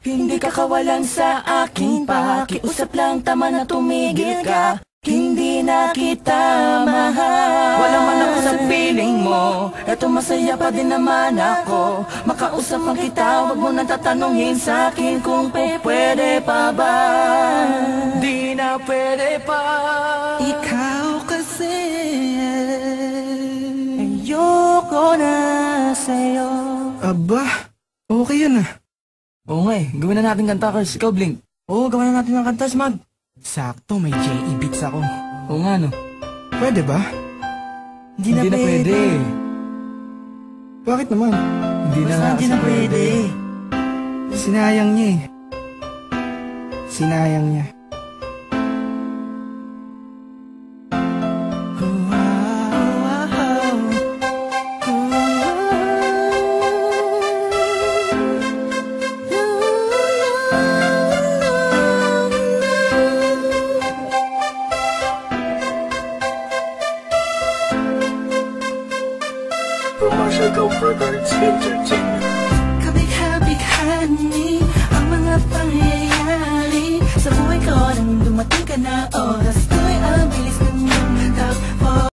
Hindi ka kawalan sa aking pakiusap lang, tama na tumigil ka. Hindi na kita mahal. Wala man ako sa piling mo, eto masaya pa din naman ako. Makausap man kita, wag mo nang tatanungin sa akin kung pwede pa ba. Di na pwede pa. Ikaw kasi ayoko na sa'yo. Aba, okay yun ah. Oo nga gawin na natin kanta, Kars. Ikaw, Blink. Oo, gawin na natin ng kanta, Smag. Sakto, may J.E. beats ako. Oo nga, no? Pwede ba? Hindi na pwede. Bakit naman? Hindi na pwede. Sinayang niya eh. Sinayang niya. Kabigha-bighani ang mga pangyayari sa buhay ko nang dumating ka na, oh.